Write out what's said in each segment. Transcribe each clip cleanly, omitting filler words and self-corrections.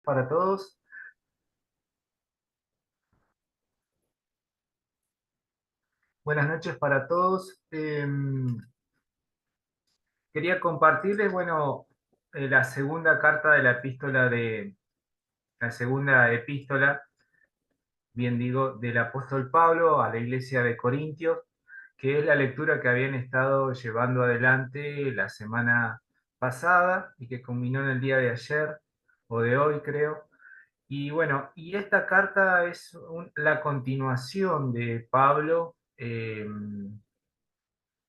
para todos. Buenas noches para todos. Quería compartirles, bueno, la segunda carta de la epístola la segunda epístola, bien digo, del apóstol Pablo a la iglesia de Corintios, que es la lectura que habían estado llevando adelante la semana pasada y que culminó en el día de ayer o de hoy, creo. Y bueno, y esta carta es la continuación de Pablo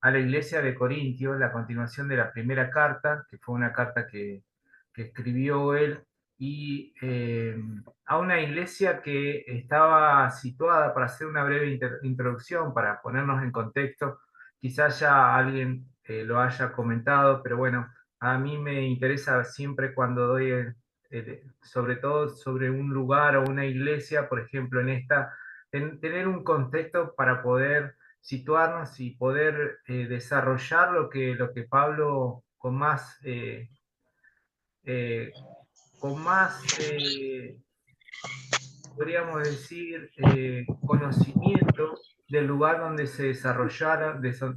a la iglesia de Corintios, la continuación de la primera carta, que fue una carta que escribió él, y a una iglesia que estaba situada, para hacer una breve introducción, para ponernos en contexto, quizás ya alguien lo haya comentado, pero bueno, a mí me interesa siempre cuando doy, sobre todo sobre un lugar o una iglesia, por ejemplo, en esta, tener un contexto para poder situarnos y poder desarrollar lo que Pablo eh, con más podríamos decir, conocimiento del lugar donde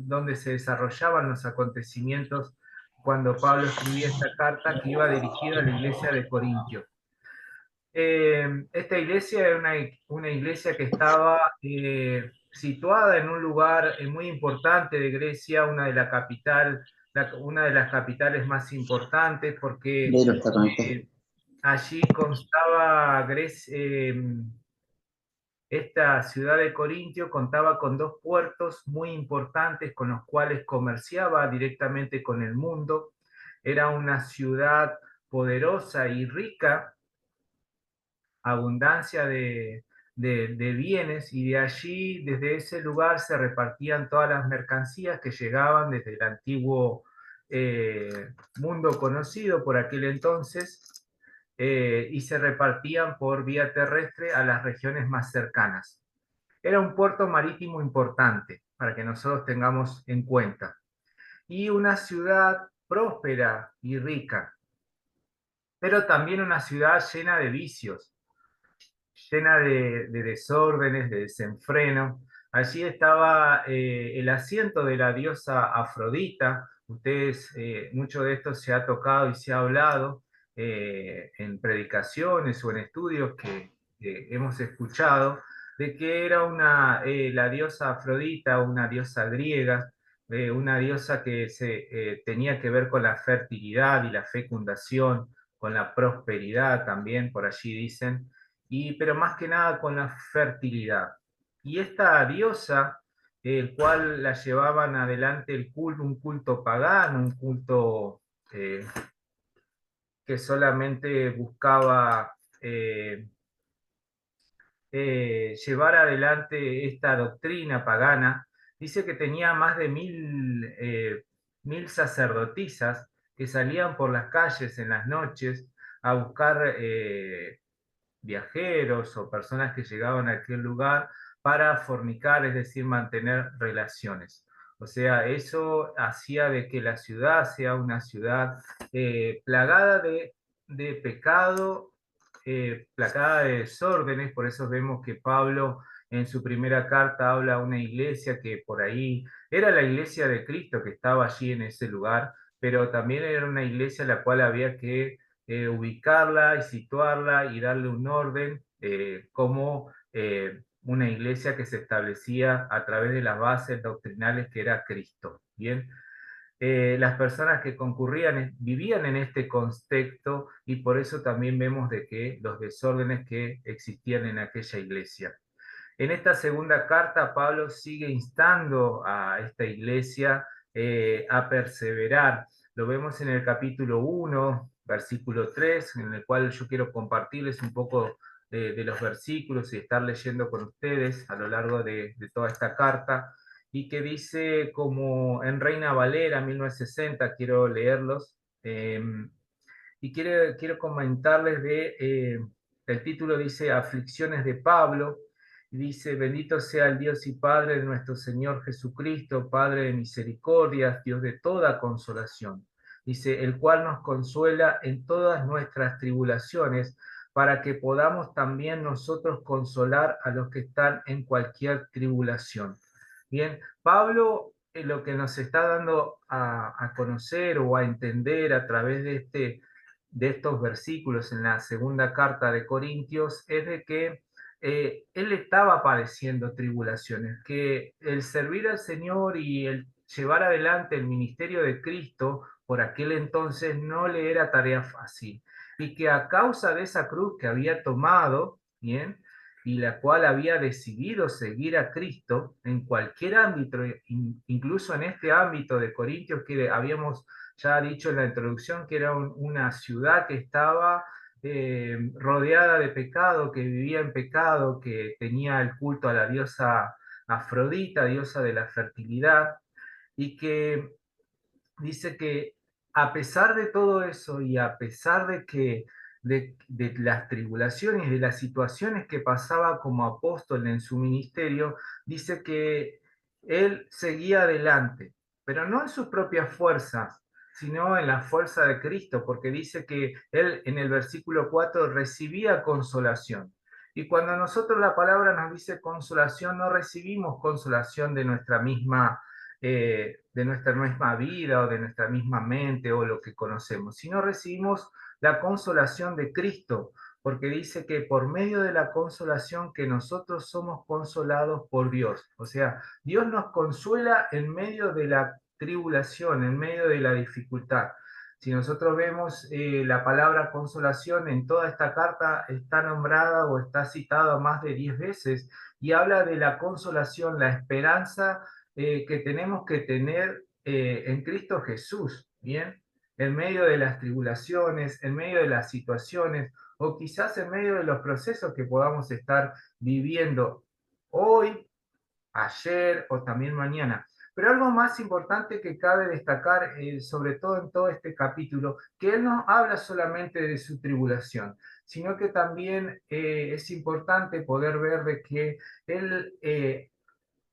donde se desarrollaban los acontecimientos cuando Pablo escribía esta carta que iba dirigida a la iglesia de Corintio. Esta iglesia era una iglesia que estaba situada en un lugar muy importante de Grecia, una de las capitales más importantes, porque Leiro está conectado. allí constaba esta ciudad de Corintio contaba con dos puertos muy importantes con los cuales comerciaba directamente con el mundo. Era una ciudad poderosa y rica, abundancia de bienes, y de allí, desde ese lugar, se repartían todas las mercancías que llegaban desde el antiguo mundo conocido por aquel entonces, y se repartían por vía terrestre a las regiones más cercanas. Era un puerto marítimo importante para que nosotros tengamos en cuenta. Y una ciudad próspera y rica, pero también una ciudad llena de vicios, llena de desórdenes, de desenfreno. Allí estaba el asiento de la diosa Afrodita. Ustedes, mucho de esto se ha tocado y se ha hablado en predicaciones o en estudios que hemos escuchado, de que era la diosa Afrodita, una diosa griega, una diosa que tenía que ver con la fertilidad y la fecundación, con la prosperidad también, por allí dicen, pero más que nada con la fertilidad. Y esta diosa, el cual la llevaban adelante un culto pagano, un culto eh, que solamente buscaba llevar adelante esta doctrina pagana, dice que tenía más de 1000 sacerdotisas que salían por las calles en las noches a buscar viajeros o personas que llegaban a aquel lugar para fornicar, es decir, mantener relaciones. O sea, eso hacía de que la ciudad sea una ciudad plagada de pecado, plagada de desórdenes. Por eso vemos que Pablo en su primera carta habla a una iglesia que por ahí era la iglesia de Cristo que estaba allí en ese lugar, pero también era una iglesia a la cual había que ubicarla y situarla y darle un orden como una iglesia que se establecía a través de las bases doctrinales que era Cristo. Bien, las personas que concurrían vivían en este contexto, y por eso también vemos de que los desórdenes que existían en aquella iglesia. En esta segunda carta, Pablo sigue instando a esta iglesia a perseverar. Lo vemos en el capítulo 1, versículo 3, en el cual yo quiero compartirles un poco de los versículos y estar leyendo con ustedes a lo largo de toda esta carta, y que dice, como en Reina Valera 1960, quiero leerlos, y quiero comentarles el título dice Aflicciones de Pablo, y dice: bendito sea el Dios y Padre de nuestro Señor Jesucristo, Padre de misericordias, Dios de toda consolación. Dice, el cual nos consuela en todas nuestras tribulaciones, para que podamos también nosotros consolar a los que están en cualquier tribulación. Bien, Pablo lo que nos está dando a conocer o a entender a través de estos versículos en la segunda carta de Corintios es de que él estaba padeciendo tribulaciones, que el servir al Señor y el llevar adelante el ministerio de Cristo por aquel entonces no le era tarea fácil, y que a causa de esa cruz que había tomado, bien, y la cual había decidido seguir a Cristo en cualquier ámbito, incluso en este ámbito de Corintios que habíamos ya dicho en la introducción, que era una ciudad que estaba rodeada de pecado, que vivía en pecado, que tenía el culto a la diosa Afrodita, diosa de la fertilidad, y que dice que a pesar de todo eso y a pesar de que de las tribulaciones, de las situaciones que pasaba como apóstol en su ministerio, dice que él seguía adelante, pero no en sus propias fuerzas, sino en la fuerza de Cristo, porque dice que él en el versículo 4 recibía consolación. Y cuando nosotros la palabra nos dice consolación, no recibimos consolación de nuestra misma vida o de nuestra misma mente o lo que conocemos, sino recibimos la consolación de Cristo, porque dice que por medio de la consolación que nosotros somos consolados por Dios. O sea, Dios nos consuela en medio de la tribulación, en medio de la dificultad. Si nosotros vemos la palabra consolación en toda esta carta, está nombrada o está citada más de 10 veces y habla de la consolación, la esperanza que tenemos que tener en Cristo Jesús, ¿bien? En medio de las tribulaciones, en medio de las situaciones, o quizás en medio de los procesos que podamos estar viviendo hoy, ayer o también mañana. Pero algo más importante que cabe destacar, sobre todo en todo este capítulo, que él no habla solamente de su tribulación, sino que también es importante poder ver de que él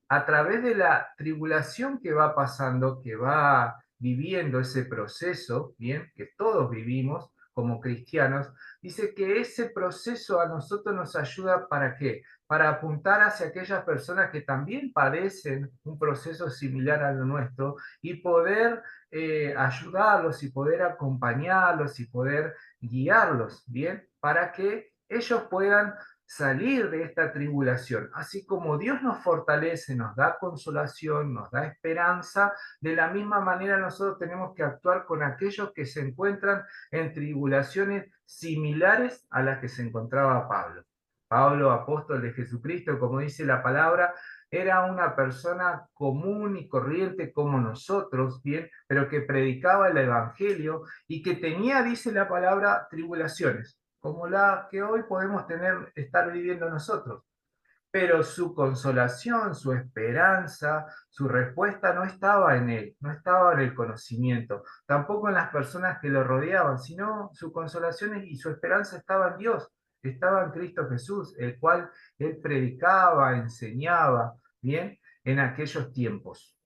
a través de la tribulación que va pasando, que va viviendo ese proceso, bien, que todos vivimos como cristianos, dice que ese proceso a nosotros nos ayuda ¿para qué? Para apuntar hacia aquellas personas que también padecen un proceso similar a lo nuestro y poder ayudarlos y poder acompañarlos y poder guiarlos, bien, para que ellos puedan salir de esta tribulación. Así como Dios nos fortalece, nos da consolación, nos da esperanza, de la misma manera nosotros tenemos que actuar con aquellos que se encuentran en tribulaciones similares a las que se encontraba Pablo. Pablo, apóstol de Jesucristo, como dice la palabra, era una persona común y corriente como nosotros, bien, pero que predicaba el evangelio y que tenía, dice la palabra, tribulaciones como la que hoy podemos tener, estar viviendo nosotros. Pero su consolación, su esperanza, su respuesta no estaba en él, no estaba en el conocimiento, tampoco en las personas que lo rodeaban, sino su consolación y su esperanza estaba en Dios, estaba en Cristo Jesús, el cual él predicaba, enseñaba, bien, en aquellos tiempos.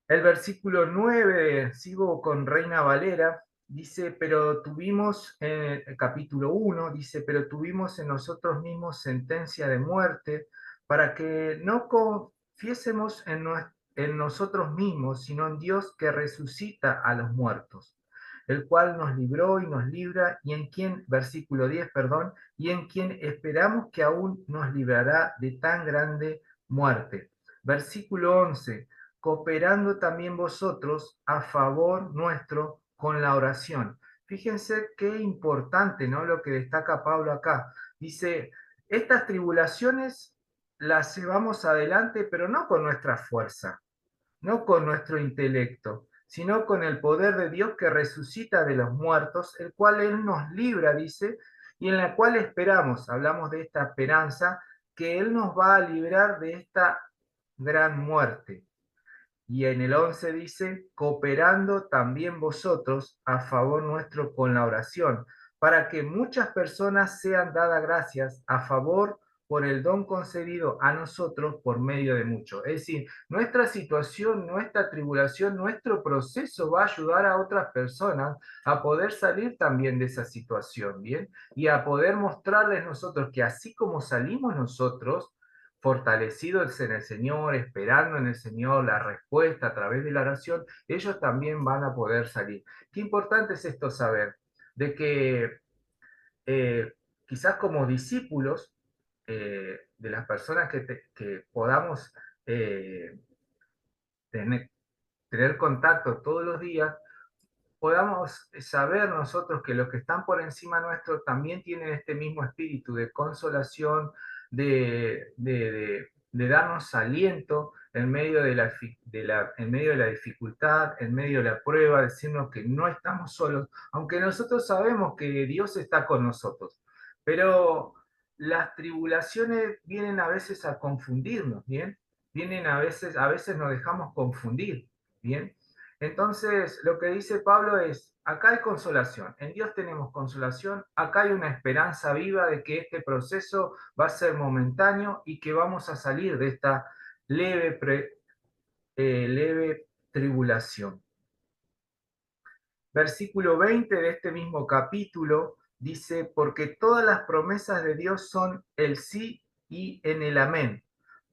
El versículo 9 sigo con Reina Valera, dice, pero tuvimos, en el capítulo 1, dice, pero tuvimos en nosotros mismos sentencia de muerte para que no confiésemos en nosotros mismos, sino en Dios que resucita a los muertos, el cual nos libró y nos libra, y en quien, versículo 10, perdón, y en quien esperamos que aún nos librará de tan grande muerte. Versículo 11, cooperando también vosotros a favor nuestro con la oración. Fíjense qué importante, ¿no? Lo que destaca Pablo acá. Dice, estas tribulaciones las llevamos adelante, pero no con nuestra fuerza, no con nuestro intelecto, sino con el poder de Dios que resucita de los muertos, el cual Él nos libra, dice, y en la cual esperamos, hablamos de esta esperanza, que Él nos va a librar de esta gran muerte. Y en el 11 dice, cooperando también vosotros a favor nuestro con la oración, para que muchas personas sean dadas gracias a favor por el don concedido a nosotros por medio de muchos. Es decir, nuestra situación, nuestra tribulación, nuestro proceso va a ayudar a otras personas a poder salir también de esa situación, ¿bien? Y a poder mostrarles nosotros que así como salimos nosotros, fortalecidos en el Señor, esperando en el Señor la respuesta a través de la oración, ellos también van a poder salir. Qué importante es esto saber, de que eh, quizás como discípulos de las personas que podamos eh, tener, tener contacto todos los días, podamos saber nosotros que los que están por encima nuestro también tienen este mismo espíritu de consolación, de darnos aliento en medio en medio de la dificultad, en medio de la prueba, decirnos que no estamos solos, aunque nosotros sabemos que Dios está con nosotros. Pero las tribulaciones vienen a veces a confundirnos, ¿bien? Vienen a veces nos dejamos confundir, ¿bien? Entonces, lo que dice Pablo es, acá hay consolación, en Dios tenemos consolación, acá hay una esperanza viva de que este proceso va a ser momentáneo y que vamos a salir de esta leve tribulación. Versículo 20 de este mismo capítulo dice, porque todas las promesas de Dios son el sí y en el amén,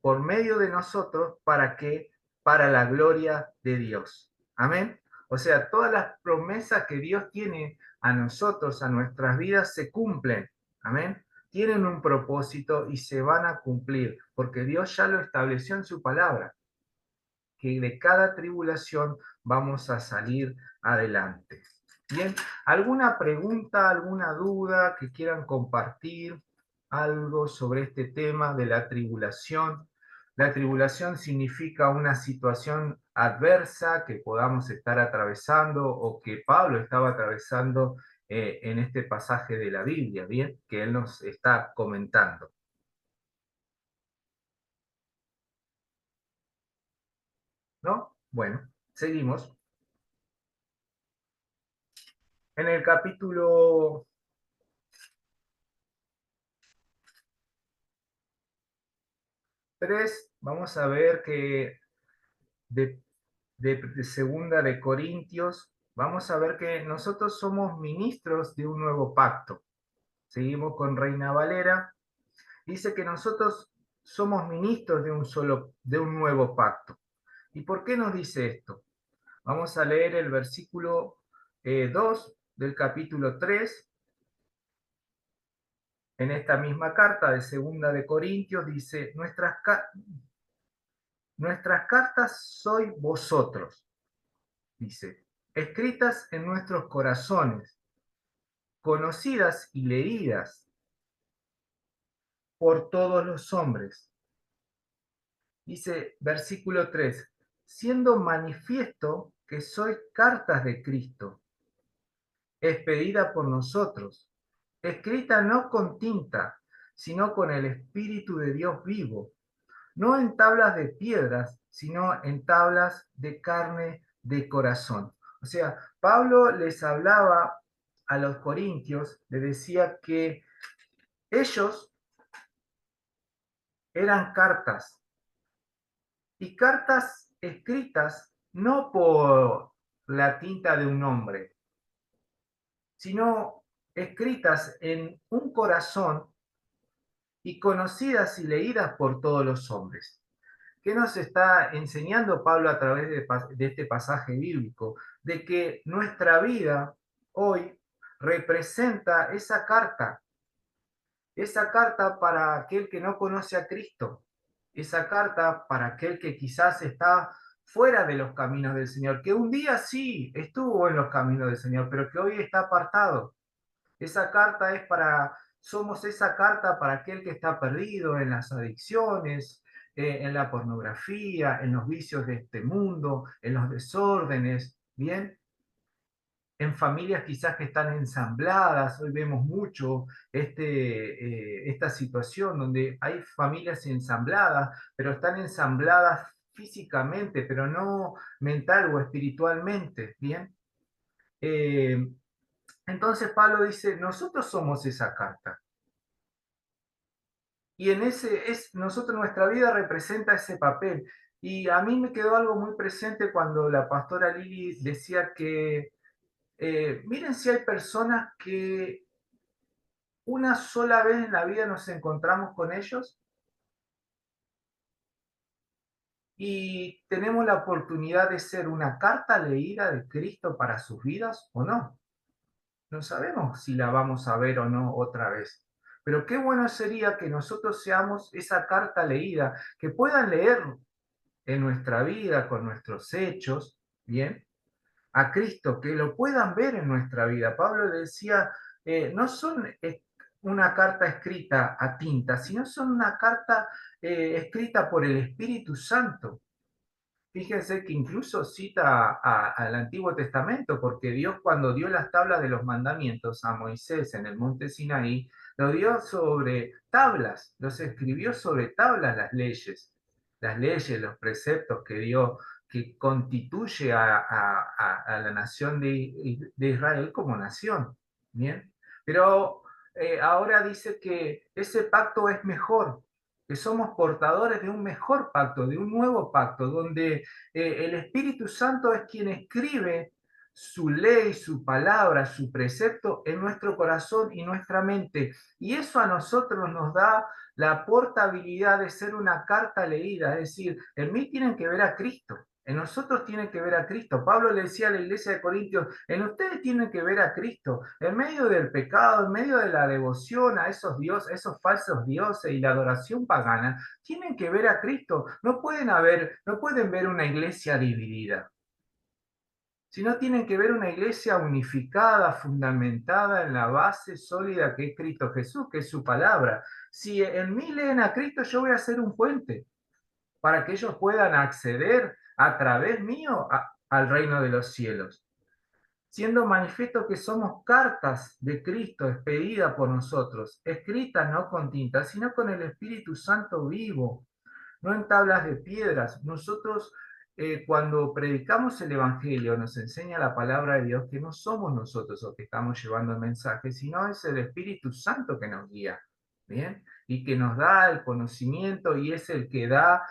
por medio de nosotros, ¿para qué? Para la gloria de Dios. Amén. O sea, todas las promesas que Dios tiene a nosotros, a nuestras vidas, se cumplen. Amén. Tienen un propósito y se van a cumplir, porque Dios ya lo estableció en su palabra, que de cada tribulación vamos a salir adelante. Bien, ¿alguna pregunta, alguna duda que quieran compartir? Algo sobre este tema de la tribulación. La tribulación significa una situación adversa que podamos estar atravesando o que Pablo estaba atravesando en este pasaje de la Biblia, bien, que él nos está comentando. ¿No? Bueno, seguimos. En el capítulo 3 vamos a ver que de, de segunda de Corintios, vamos a ver que nosotros somos ministros de un nuevo pacto. Seguimos con Reina Valera. Dice que nosotros somos ministros de un nuevo pacto. ¿Y por qué nos dice esto? Vamos a leer el versículo 2 del capítulo 3. En esta misma carta de segunda de Corintios dice, nuestras cartas sois vosotros, dice, escritas en nuestros corazones, conocidas y leídas por todos los hombres. Dice versículo 3, siendo manifiesto que sois cartas de Cristo, expedida por nosotros, escrita no con tinta, sino con el Espíritu de Dios vivo, no en tablas de piedras, sino en tablas de carne de corazón. O sea, Pablo les hablaba a los corintios, les decía que ellos eran cartas, y cartas escritas no por la tinta de un hombre, sino escritas en un corazón y conocidas y leídas por todos los hombres. ¿Qué nos está enseñando Pablo a través de este pasaje bíblico? De que nuestra vida hoy representa esa carta para aquel que no conoce a Cristo, esa carta para aquel que quizás está fuera de los caminos del Señor, que un día sí estuvo en los caminos del Señor, pero que hoy está apartado. Esa carta es somos esa carta para aquel que está perdido en las adicciones, en la pornografía, en los vicios de este mundo, en los desórdenes, ¿bien? En familias quizás que están ensambladas, hoy vemos mucho esta situación donde hay familias ensambladas, pero están ensambladas físicamente, pero no mental o espiritualmente, ¿bien? Eh, entonces Pablo dice, nosotros somos esa carta. Y en nosotros, nuestra vida representa ese papel. Y a mí me quedó algo muy presente cuando la pastora Lili decía que, miren si hay personas que una sola vez en la vida nos encontramos con ellos y tenemos la oportunidad de ser una carta leída de Cristo para sus vidas o no. No sabemos si la vamos a ver o no otra vez. Pero qué bueno sería que nosotros seamos esa carta leída, que puedan leer en nuestra vida, con nuestros hechos, ¿bien? A Cristo, que lo puedan ver en nuestra vida. Pablo decía, no son una carta escrita a tinta, sino son una carta escrita por el Espíritu Santo. Fíjense que incluso cita al Antiguo Testamento, porque Dios cuando dio las tablas de los mandamientos a Moisés en el monte Sinaí, lo dio sobre tablas, los escribió sobre tablas las leyes, los preceptos que dio, que constituye a la nación de Israel como nación. ¿Bien? Pero ahora dice que ese pacto es mejor, que somos portadores de un mejor pacto, de un nuevo pacto, donde el Espíritu Santo es quien escribe su ley, su palabra, su precepto en nuestro corazón y nuestra mente. Y eso a nosotros nos da la portabilidad de ser una carta leída, es decir, en mí tienen que ver a Cristo. En nosotros tienen que ver a Cristo. Pablo le decía a la iglesia de Corintios, en ustedes tienen que ver a Cristo. En medio del pecado, en medio de la devoción a esos dioses, a esos falsos dioses y la adoración pagana, tienen que ver a Cristo. No pueden ver una iglesia dividida, sino tienen que ver una iglesia unificada, fundamentada en la base sólida que es Cristo Jesús, que es su palabra. Si en mí leen a Cristo, yo voy a ser un puente para que ellos puedan acceder a través mío al reino de los cielos, siendo manifiesto que somos cartas de Cristo expedidas por nosotros, escritas no con tinta, sino con el Espíritu Santo vivo, no en tablas de piedras. Nosotros, cuando predicamos el Evangelio, nos enseña la palabra de Dios que no somos nosotros los que estamos llevando el mensaje, sino es el Espíritu Santo que nos guía, ¿bien? Y que nos da el conocimiento y es el que da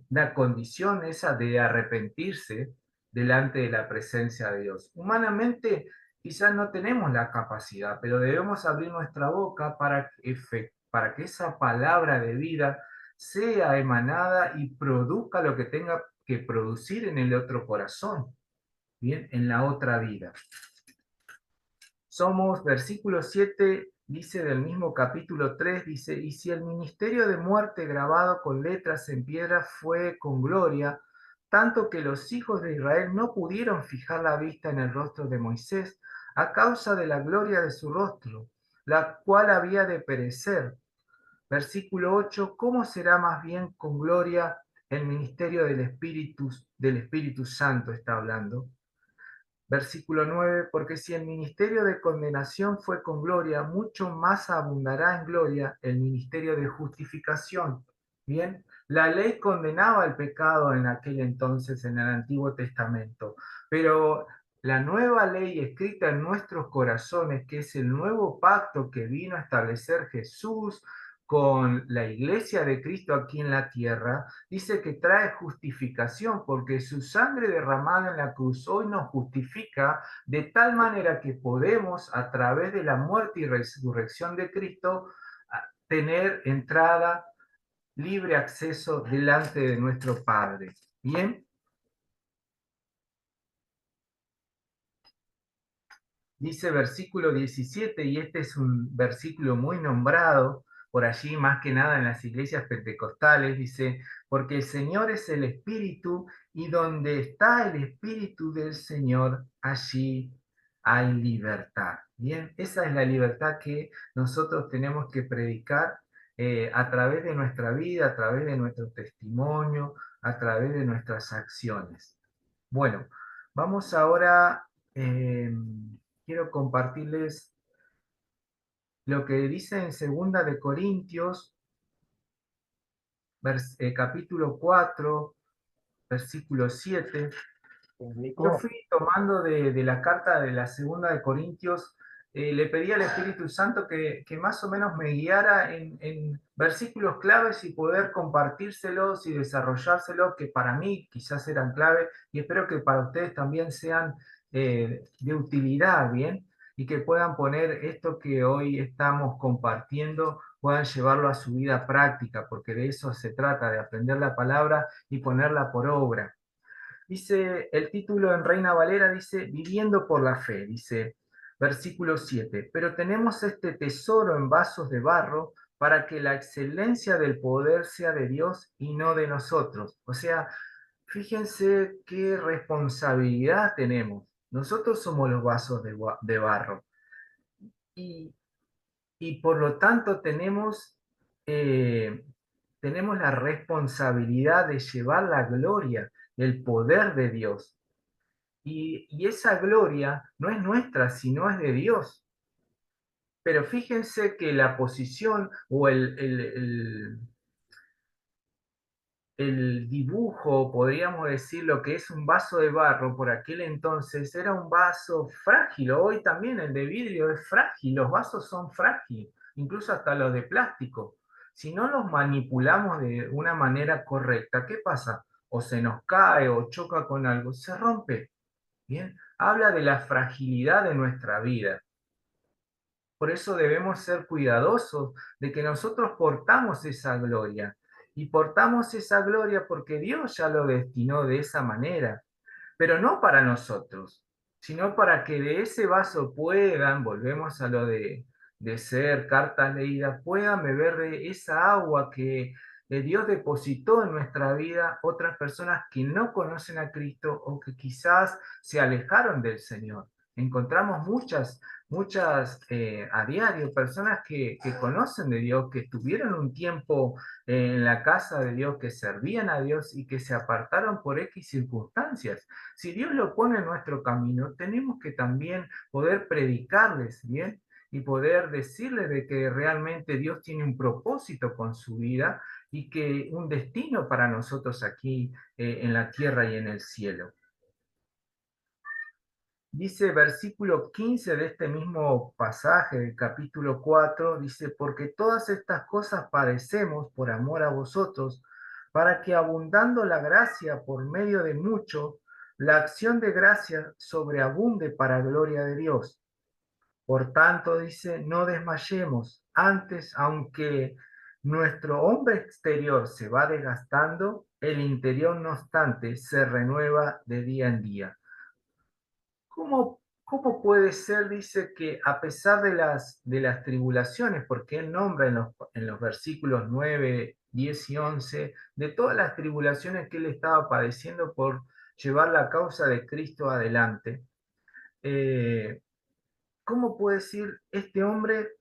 la condición esa de arrepentirse delante de la presencia de Dios. Humanamente, quizás no tenemos la capacidad, pero debemos abrir nuestra boca para que esa palabra de vida sea emanada y produzca lo que tenga que producir en el otro corazón, bien, en la otra vida. Somos, versículo 7 dice del mismo capítulo 3, dice, y si el ministerio de muerte grabado con letras en piedra fue con gloria, tanto que los hijos de Israel no pudieron fijar la vista en el rostro de Moisés a causa de la gloria de su rostro, la cual había de perecer. Versículo 8, ¿cómo será más bien con gloria el ministerio del Espíritu Santo? Está hablando. Versículo 9, porque si el ministerio de condenación fue con gloria, mucho más abundará en gloria el ministerio de justificación. Bien, la ley condenaba el pecado en aquel entonces, en el Antiguo Testamento, pero la nueva ley escrita en nuestros corazones, que es el nuevo pacto que vino a establecer Jesús con la iglesia de Cristo aquí en la tierra, dice que trae justificación, porque su sangre derramada en la cruz hoy nos justifica de tal manera que podemos, a través de la muerte y resurrección de Cristo, tener entrada, libre acceso delante de nuestro Padre. Bien, dice versículo 17, y este es un versículo muy nombrado por allí, más que nada en las iglesias pentecostales, dice, porque el Señor es el Espíritu, y donde está el Espíritu del Señor, allí hay libertad. Bien, esa es la libertad que nosotros tenemos que predicar a través de nuestra vida, a través de nuestro testimonio, a través de nuestras acciones. Bueno, vamos ahora... quiero compartirles lo que dice en Segunda de Corintios, capítulo 4, versículo 7. Yo fui tomando de la carta de la Segunda de Corintios le pedí al Espíritu Santo que más o menos me guiara en versículos claves y poder compartírselos y desarrollárselos, que para mí quizás eran clave, y espero que para ustedes también sean de utilidad, ¿bien? Y que puedan poner esto que hoy estamos compartiendo, puedan llevarlo a su vida práctica, porque de eso se trata, de aprender la palabra y ponerla por obra. Dice, el título en Reina Valera dice, Viviendo por la fe, dice, versículo 7, pero tenemos este tesoro en vasos de barro para que la excelencia del poder sea de Dios y no de nosotros. O sea, fíjense qué responsabilidad tenemos. Nosotros somos los vasos de barro y, y por lo tanto eh, tenemos la responsabilidad de llevar la gloria, el poder de Dios. Y esa gloria no es nuestra, sino es de Dios. Pero fíjense que la posición o el dibujo, podríamos decir, lo que es un vaso de barro por aquel entonces, era un vaso frágil. Hoy también el de vidrio es frágil, los vasos son frágiles, incluso hasta los de plástico. Si no los manipulamos de una manera correcta, ¿qué pasa? O se nos cae o choca con algo, se rompe. Bien, habla de la fragilidad de nuestra vida. Por eso debemos ser cuidadosos de que nosotros portamos esa gloria. Y portamos esa gloria porque Dios ya lo destinó de esa manera, pero no para nosotros, sino para que de ese vaso puedan, volvemos a lo de ser cartas leídas, puedan beber de esa agua que Dios depositó en nuestra vida otras personas que no conocen a Cristo o que quizás se alejaron del Señor. Encontramos muchas a diario, personas que conocen de Dios, que estuvieron un tiempo en la casa de Dios, que servían a Dios y que se apartaron por X circunstancias. Si Dios lo pone en nuestro camino, tenemos que también poder predicarles, ¿bien? Y poder decirles de que realmente Dios tiene un propósito con su vida y que un destino para nosotros aquí en la tierra y en el cielo. Dice versículo 15 de este mismo pasaje del capítulo 4, dice, porque todas estas cosas padecemos por amor a vosotros, para que abundando la gracia por medio de mucho, la acción de gracia sobreabunde para gloria de Dios. Por tanto, dice, no desmayemos. Antes, aunque nuestro hombre exterior se va desgastando, el interior, no obstante, se renueva de día en día. ¿Cómo puede ser, dice, que a pesar de las tribulaciones, porque él nombra en los versículos 9, 10 y 11, de todas las tribulaciones que él estaba padeciendo por llevar la causa de Cristo adelante, eh, ¿cómo puede decir este hombre,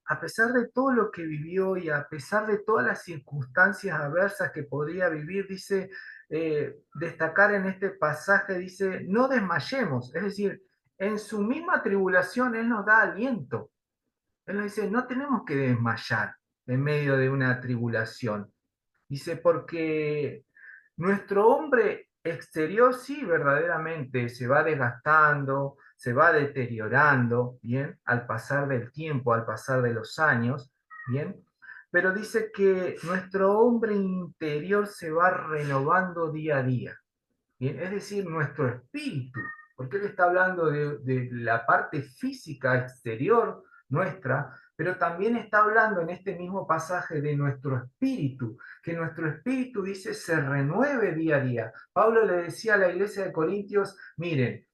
a pesar de todo lo que vivió y a pesar de todas las circunstancias adversas que podría vivir, dice, destacar en este pasaje, dice, no desmayemos, es decir, en su misma tribulación Él nos da aliento. Él nos dice, no tenemos que desmayar en medio de una tribulación. Dice, porque nuestro hombre exterior sí verdaderamente se va desgastando, se va deteriorando, ¿bien? Al pasar del tiempo, al pasar de los años, ¿bien? Pero dice que nuestro hombre interior se va renovando día a día, ¿bien? Es decir, nuestro espíritu, porque él está hablando de la parte física exterior nuestra, pero también está hablando en este mismo pasaje de nuestro espíritu, que nuestro espíritu, dice, se renueve día a día. Pablo le decía a la iglesia de Corintios, miren,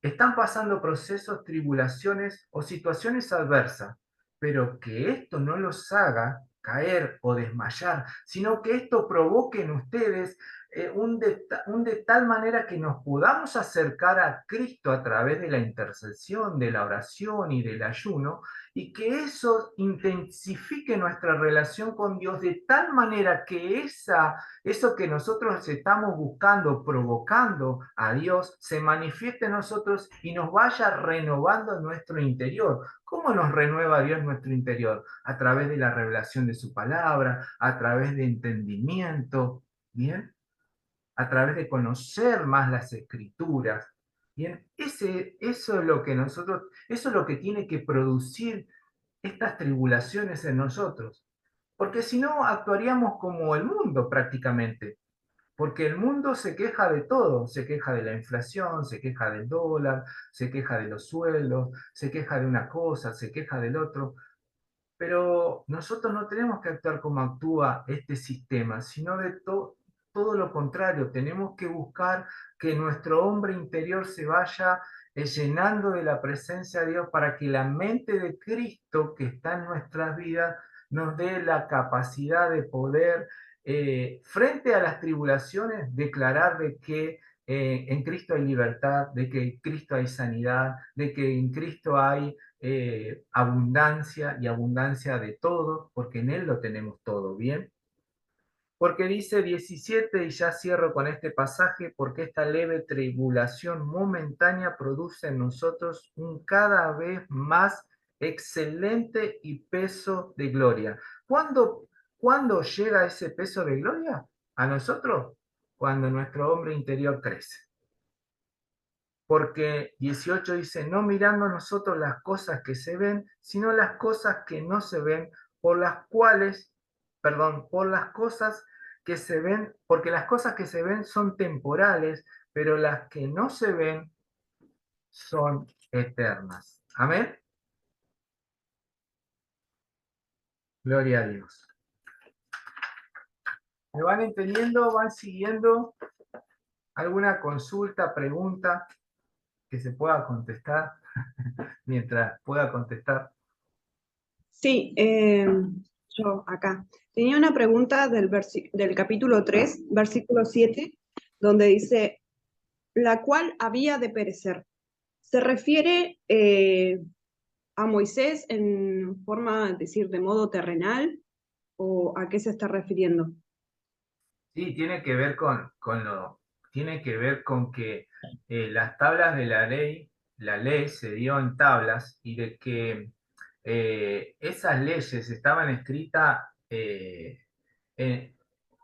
están pasando procesos, tribulaciones o situaciones adversas, pero que esto no los haga caer o desmayar, sino que esto provoque en ustedes de tal manera que nos podamos acercar a Cristo a través de la intercesión, de la oración y del ayuno, y que eso intensifique nuestra relación con Dios de tal manera que eso que nosotros estamos buscando, provocando a Dios, se manifieste en nosotros y nos vaya renovando en nuestro interior. ¿Cómo nos renueva Dios nuestro interior? A través de la revelación de su palabra, a través de entendimiento, ¿bien? A través de conocer más las escrituras. Bien, eso es lo que eso es lo que tiene que producir estas tribulaciones en nosotros. Porque si no, actuaríamos como el mundo prácticamente. Porque el mundo se queja de todo, se queja de la inflación, se queja del dólar, se queja de los sueldos, se queja de una cosa, se queja del otro. Pero nosotros no tenemos que actuar como actúa este sistema, sino de todo lo contrario. Tenemos que buscar que nuestro hombre interior se vaya llenando de la presencia de Dios para que la mente de Cristo que está en nuestras vidas nos dé la capacidad de poder, frente a las tribulaciones, declarar de que en Cristo hay libertad, de que en Cristo hay sanidad, de que en Cristo hay abundancia y abundancia de todo, porque en Él lo tenemos todo, ¿bien? Porque dice 17, y ya cierro con este pasaje, porque esta leve tribulación momentánea produce en nosotros un cada vez más excelente y peso de gloria. ¿Cuándo llega ese peso de gloria a nosotros? Cuando nuestro hombre interior crece. Porque 18 dice, no mirando nosotros las cosas que se ven, sino las cosas que no se ven, por las cuales, perdón, por las cosas que se ven, porque las cosas que se ven son temporales, pero las que no se ven son eternas. Amén. Gloria a Dios. ¿Me van entendiendo? ¿Van siguiendo? ¿Alguna consulta, pregunta que se pueda contestar mientras pueda contestar? Sí, yo acá. Tenía una pregunta del capítulo 3, versículo 7, donde dice, la cual había de perecer. ¿Se refiere a Moisés en forma, de decir, de modo terrenal? ¿O a qué se está refiriendo? Sí, tiene que ver tiene que ver con que las tablas de la ley se dio en tablas y de que esas leyes estaban escritas, en-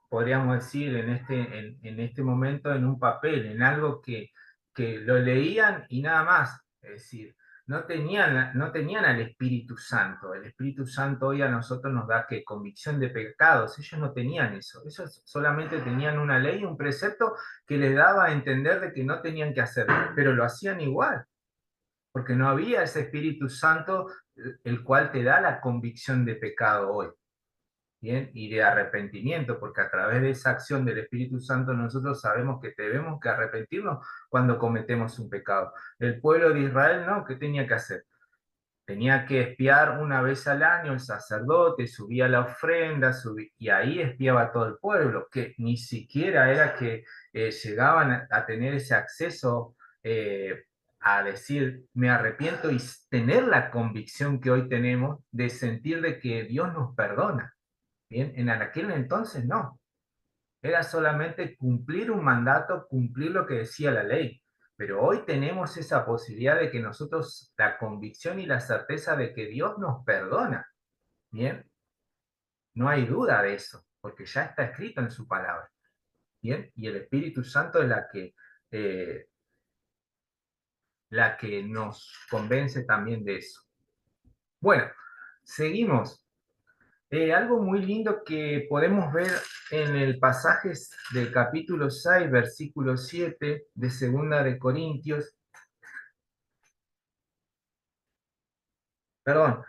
podríamos decir, en este momento en un papel, en algo que lo leían y nada más. Es decir, no tenían al Espíritu Santo. El Espíritu Santo hoy a nosotros nos da que convicción de pecados. Ellos no tenían eso. Ellos solamente tenían una ley, un precepto que les daba a entender de que no tenían que hacer, pero lo hacían igual, porque no había ese Espíritu Santo, el cual te da la convicción de pecado hoy. Bien, y de arrepentimiento, porque a través de esa acción del Espíritu Santo nosotros sabemos que debemos que arrepentirnos cuando cometemos un pecado. El pueblo de Israel no, ¿qué tenía que hacer? Tenía que espiar una vez al año el sacerdote, subía la ofrenda, y ahí espiaba todo el pueblo, que ni siquiera era que llegaban a tener ese acceso, a decir, me arrepiento, y tener la convicción que hoy tenemos de sentir de que Dios nos perdona. Bien, en aquel entonces no. Era solamente cumplir un mandato, cumplir lo que decía la ley. Pero hoy tenemos esa posibilidad de que nosotros, la convicción y la certeza de que Dios nos perdona. Bien, no hay duda de eso, porque ya está escrito en su palabra. Bien, y el Espíritu Santo es eh, la que nos convence también de eso. Bueno, seguimos. Algo muy lindo que podemos ver en el pasaje del capítulo 6, versículo 7 de Segunda de Corintios, perdón,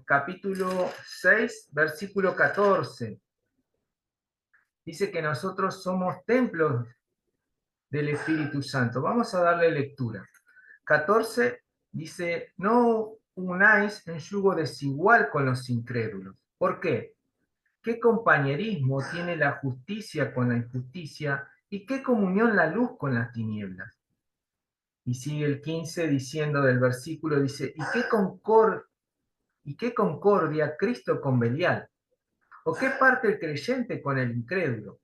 capítulo 6, versículo 14, dice que nosotros somos templos del Espíritu Santo. Vamos a darle lectura. 14 dice, no unáis en yugo desigual con los incrédulos. ¿Por qué? ¿Qué compañerismo tiene la justicia con la injusticia? ¿Y qué comunión la luz con las tinieblas? Y sigue el 15 diciendo del versículo, dice, ¿y qué concordia Cristo con Belial? ¿O qué parte el creyente con el incrédulo?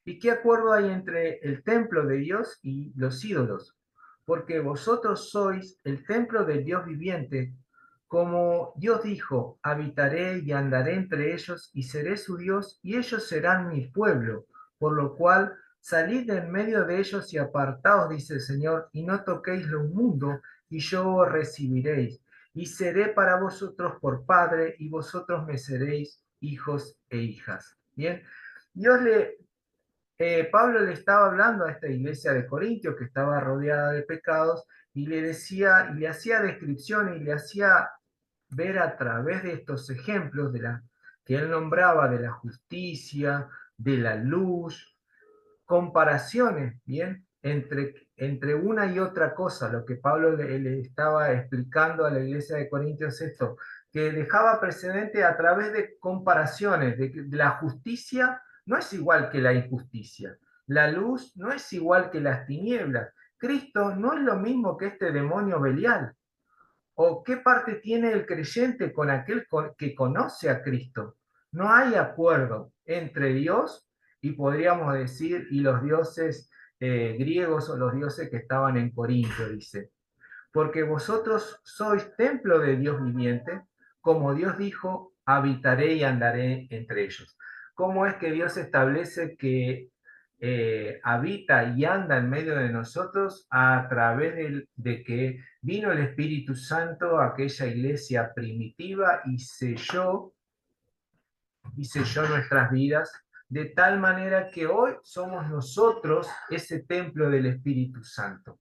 ¿Y qué acuerdo hay entre el templo de Dios y los ídolos? Porque vosotros sois el templo del Dios viviente. Como Dios dijo, habitaré y andaré entre ellos y seré su Dios y ellos serán mi pueblo, por lo cual salid de en medio de ellos y apartaos, dice el Señor, y no toquéis lo inmundo, y yo os recibiréis, y seré para vosotros por padre, y vosotros me seréis hijos e hijas. Bien, Dios Pablo le estaba hablando a esta iglesia de Corintios que estaba rodeada de pecados y le decía, y le hacía descripciones y le hacía ver a través de estos ejemplos que él nombraba de la justicia, de la luz, comparaciones, ¿bien? Entre una y otra cosa, lo que Pablo le estaba explicando a la iglesia de Corintios esto, que dejaba precedente a través de comparaciones, de que la justicia no es igual que la injusticia, la luz no es igual que las tinieblas, Cristo no es lo mismo que este demonio Belial, o qué parte tiene el creyente con aquel que conoce a Cristo. No hay acuerdo entre Dios y podríamos decir, y los dioses griegos o los dioses que estaban en Corintio, dice, porque vosotros sois templo de Dios viviente, como Dios dijo, habitaré y andaré entre ellos. ¿Cómo es que Dios establece que habita y anda en medio de nosotros? A través de que vino el Espíritu Santo a aquella iglesia primitiva y selló nuestras vidas, de tal manera que hoy somos nosotros ese templo del Espíritu Santo.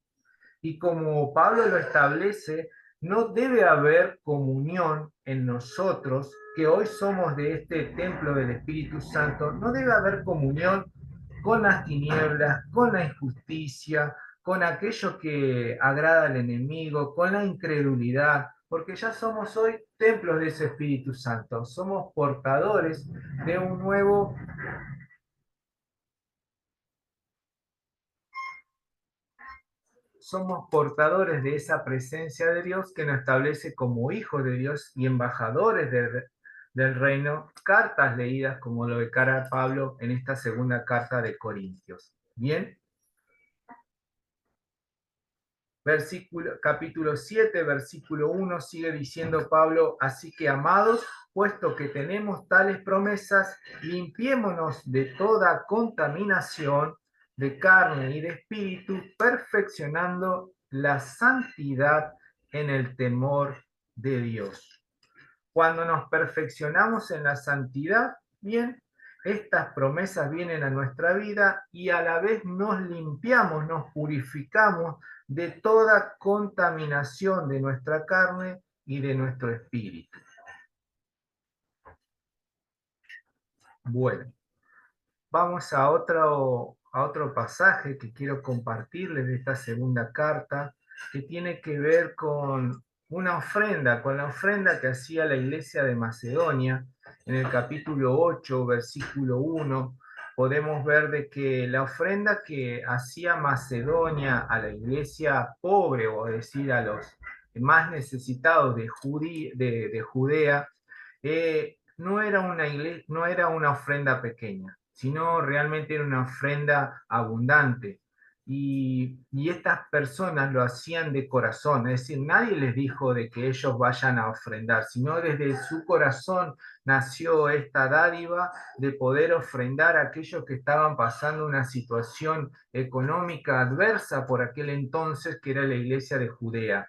Y como Pablo lo establece, no debe haber comunión en nosotros, que hoy somos de este templo del Espíritu Santo, no debe haber comunión con las tinieblas, con la injusticia, con aquello que agrada al enemigo, con la incredulidad, porque ya somos hoy templos de ese Espíritu Santo, somos portadores de un nuevo somos portadores de esa presencia de Dios que nos establece como hijos de Dios y embajadores del reino, cartas leídas como lo declara Pablo en esta segunda carta de Corintios. Bien, capítulo 7, versículo 1, sigue diciendo Pablo, así que amados, puesto que tenemos tales promesas, limpiémonos de toda contaminación de carne y de espíritu, perfeccionando la santidad en el temor de Dios. Cuando nos perfeccionamos en la santidad, bien, estas promesas vienen a nuestra vida y a la vez nos limpiamos, nos purificamos de toda contaminación de nuestra carne y de nuestro espíritu. Bueno, vamos a otro pasaje que quiero compartirles de esta segunda carta, que tiene que ver con una ofrenda, con la ofrenda que hacía la iglesia de Macedonia. En el capítulo 8, versículo 1, podemos ver de que la ofrenda que hacía Macedonia a la iglesia pobre, o decir, a los más necesitados de Judea, no era una ofrenda pequeña, sino realmente era una ofrenda abundante. Y estas personas lo hacían de corazón, es decir, nadie les dijo de que ellos vayan a ofrendar, sino desde su corazón nació esta dádiva de poder ofrendar a aquellos que estaban pasando una situación económica adversa por aquel entonces, que era la iglesia de Judea.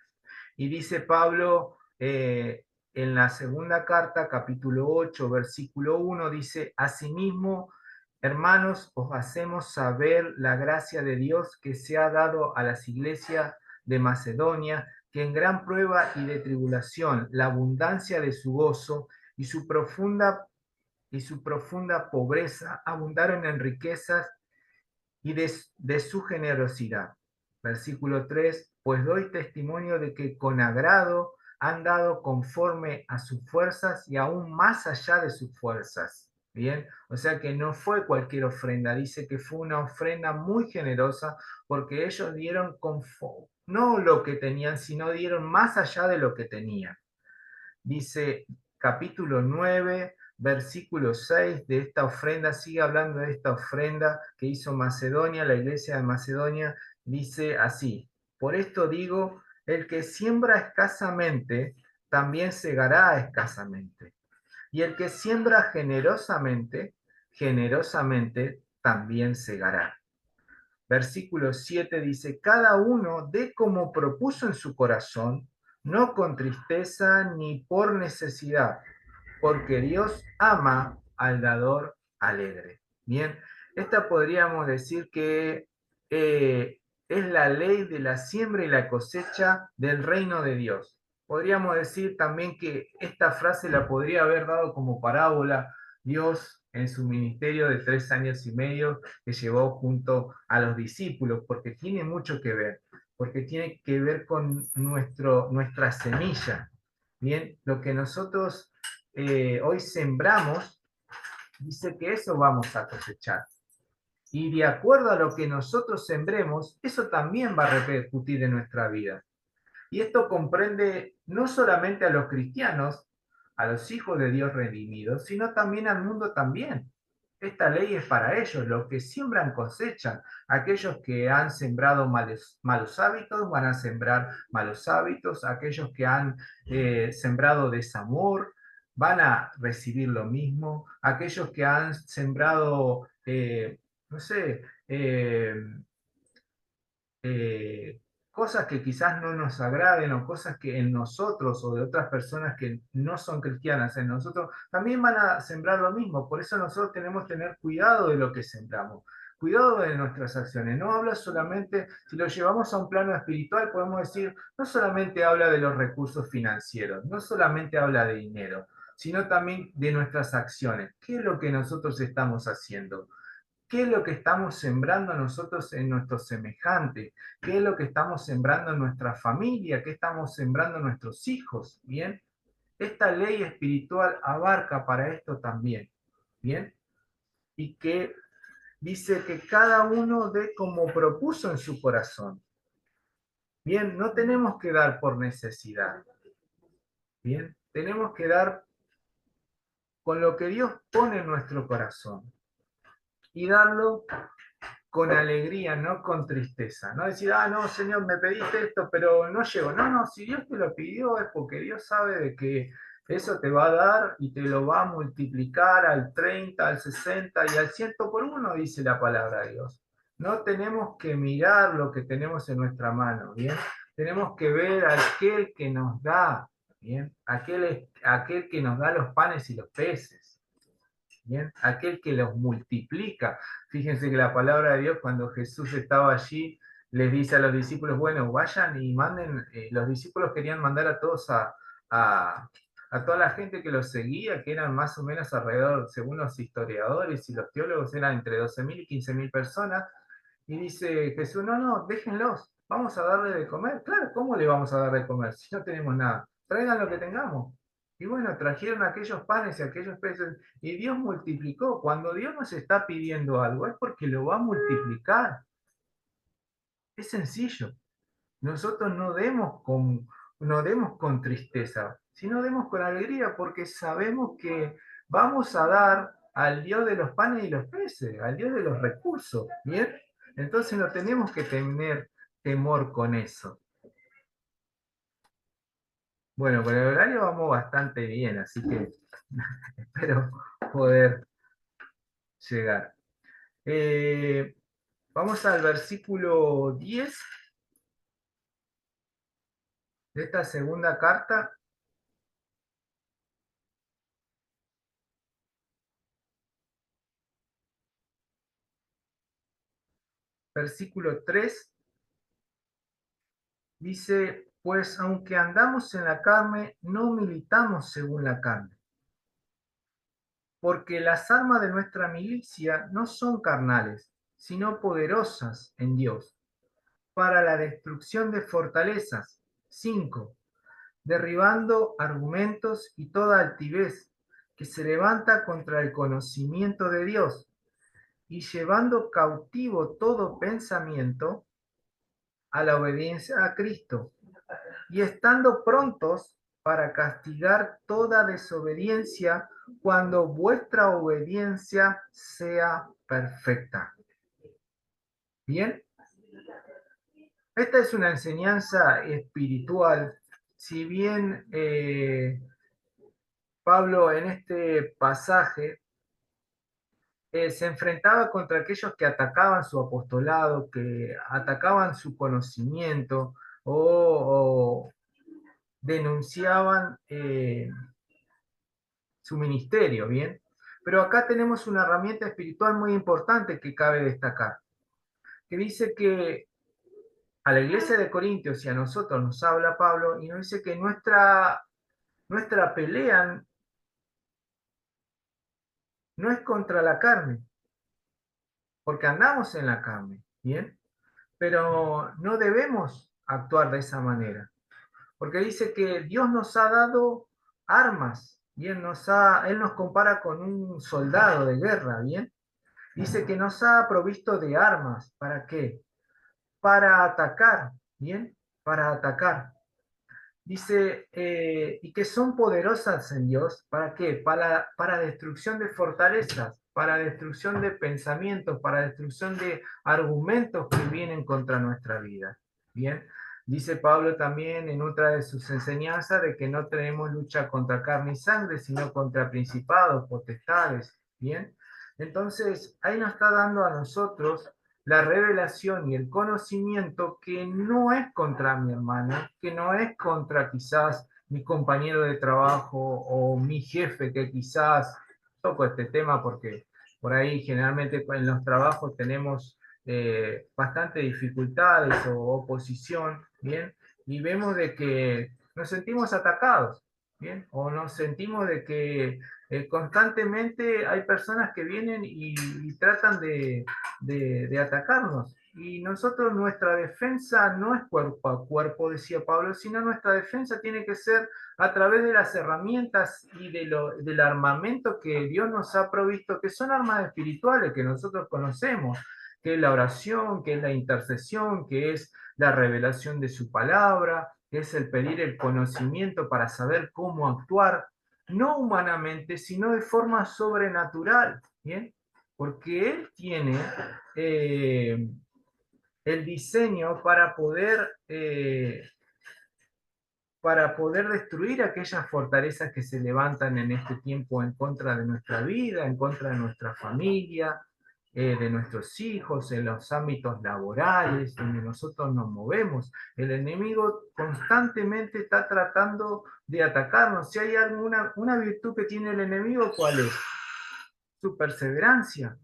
Y dice Pablo en la segunda carta, capítulo 8, versículo 1, dice, asimismo, hermanos, os hacemos saber la gracia de Dios que se ha dado a las iglesias de Macedonia, que en gran prueba y de tribulación, la abundancia de su gozo y su profunda pobreza abundaron en riquezas y de su generosidad. Versículo 3, pues doy testimonio de que con agrado han dado conforme a sus fuerzas y aún más allá de sus fuerzas. Bien, o sea que no fue cualquier ofrenda, dice que fue una ofrenda muy generosa porque ellos dieron no lo que tenían, sino dieron más allá de lo que tenían. Dice capítulo 9, versículo 6 de esta ofrenda, sigue hablando de esta ofrenda que hizo Macedonia, la iglesia de Macedonia, dice así, por esto digo, el que siembra escasamente, también segará escasamente. Y el que siembra generosamente, generosamente también segará. versículo 7 dice, cada uno dé como propuso en su corazón, no con tristeza ni por necesidad, porque Dios ama al dador alegre. Bien, esta podríamos decir que es la ley de la siembra y la cosecha del reino de Dios. Podríamos decir también que esta frase la podría haber dado como parábola Dios en su ministerio de 3 años y medio que llevó junto a los discípulos, porque tiene mucho que ver, porque tiene que ver con nuestra semilla. Bien, lo que nosotros hoy sembramos, dice que eso vamos a cosechar. Y de acuerdo a lo que nosotros sembremos, eso también va a repercutir en nuestra vida. Y esto comprende no solamente a los cristianos, a los hijos de Dios redimidos, sino también al mundo también. Esta ley es para ellos, los que siembran cosechan. Aquellos que han sembrado malos hábitos van a sembrar malos hábitos. Aquellos que han sembrado desamor van a recibir lo mismo. Aquellos que han sembrado, no sé, eh, cosas que quizás no nos agraden o cosas que en nosotros o de otras personas que no son cristianas en nosotros, también van a sembrar lo mismo. Por eso nosotros tenemos que tener cuidado de lo que sembramos, cuidado de nuestras acciones. No habla solamente, si lo llevamos a un plano espiritual, podemos decir, no solamente habla de los recursos financieros, no solamente habla de dinero, sino también de nuestras acciones. ¿Qué es lo que nosotros estamos haciendo? ¿Qué es lo que estamos sembrando nosotros en nuestros semejantes? ¿Qué es lo que estamos sembrando en nuestra familia? ¿Qué estamos sembrando en nuestros hijos? ¿Bien? Esta ley espiritual abarca para esto también. ¿Bien? Y que dice que cada uno dé como propuso en su corazón. Bien, no tenemos que dar por necesidad. Bien, tenemos que dar con lo que Dios pone en nuestro corazón y darlo con alegría, no con tristeza. No decir, ah, no, Señor, me pediste esto, pero no llego. No, no, si Dios te lo pidió es porque Dios sabe de que eso te va a dar y te lo va a multiplicar al 30, al 60 y al 100 por uno, dice la palabra de Dios. No tenemos que mirar lo que tenemos en nuestra mano, ¿bien? Tenemos que ver a aquel que nos da, ¿bien? Aquel que nos da los panes y los peces. ¿Bien? Aquel que los multiplica. Fíjense que la palabra de Dios, cuando Jesús estaba allí, les dice a los discípulos, bueno, vayan y manden, los discípulos querían mandar a todos a toda la gente que los seguía, que eran más o menos alrededor, según los historiadores y los teólogos, eran entre 12.000 y 15.000 personas, y dice Jesús, no, no, déjenlos, vamos a darle de comer. Claro, ¿cómo le vamos a dar de comer si no tenemos nada? Traigan lo que tengamos. Y bueno, trajeron aquellos panes y aquellos peces y Dios multiplicó. Cuando Dios nos está pidiendo algo es porque lo va a multiplicar. Es sencillo. Nosotros no demos con tristeza, sino demos con alegría porque sabemos que vamos a dar al Dios de los panes y los peces, al Dios de los recursos. ¿Bien? Entonces no tenemos que tener temor con eso. Bueno, con el horario vamos bastante bien, así que espero poder llegar. Vamos al versículo 10 de esta segunda carta. Versículo 3 dice, pues aunque andamos en la carne, no militamos según la carne, porque las armas de nuestra milicia no son carnales, sino poderosas en Dios, para la destrucción de fortalezas. 5 derribando argumentos y toda altivez que se levanta contra el conocimiento de Dios, y llevando cautivo todo pensamiento a la obediencia a Cristo, y estando prontos para castigar toda desobediencia cuando vuestra obediencia sea perfecta. Bien, esta es una enseñanza espiritual. Si bien Pablo en este pasaje se enfrentaba contra aquellos que atacaban su apostolado, que atacaban su conocimiento o denunciaban su ministerio, ¿bien? Pero acá tenemos una herramienta espiritual muy importante que cabe destacar, que dice que a la iglesia de Corintios y a nosotros nos habla Pablo y nos dice que nuestra pelea no es contra la carne, porque andamos en la carne, ¿bien? Pero no debemos actuar de esa manera, porque dice que Dios nos ha dado armas, y Él nos compara con un soldado de guerra, ¿bien? Dice que nos ha provisto de armas, ¿para qué? Para atacar, ¿bien? Para atacar. Dice, y que son poderosas en Dios, ¿para qué? Para destrucción de fortalezas, para destrucción de pensamientos, para destrucción de argumentos que vienen contra nuestra vida. Bien, dice Pablo también en otra de sus enseñanzas de que no tenemos lucha contra carne y sangre, sino contra principados, potestades. Bien, entonces ahí nos está dando a nosotros la revelación y el conocimiento que no es contra mi hermano, que no es contra quizás mi compañero de trabajo o mi jefe, que quizás toco este tema porque por ahí generalmente en los trabajos tenemos bastante dificultades o oposición, ¿bien? Y vemos de que nos sentimos atacados, ¿bien? O nos sentimos de que constantemente hay personas que vienen y tratan de atacarnos. Y nosotros, nuestra defensa no es cuerpo a cuerpo, decía Pablo, sino nuestra defensa tiene que ser a través de las herramientas y del armamento que Dios nos ha provisto, que son armas espirituales que nosotros conocemos, que es la oración, que es la intercesión, que es la revelación de su palabra, que es el pedir el conocimiento para saber cómo actuar, no humanamente, sino de forma sobrenatural, ¿bien? Porque Él tiene el diseño para poder destruir aquellas fortalezas que se levantan en este tiempo en contra de nuestra vida, en contra de nuestra familia, de nuestros hijos, en los ámbitos laborales, donde nosotros nos movemos. El enemigo constantemente está tratando de atacarnos. Si hay una virtud que tiene el enemigo, ¿cuál es? Su perseverancia.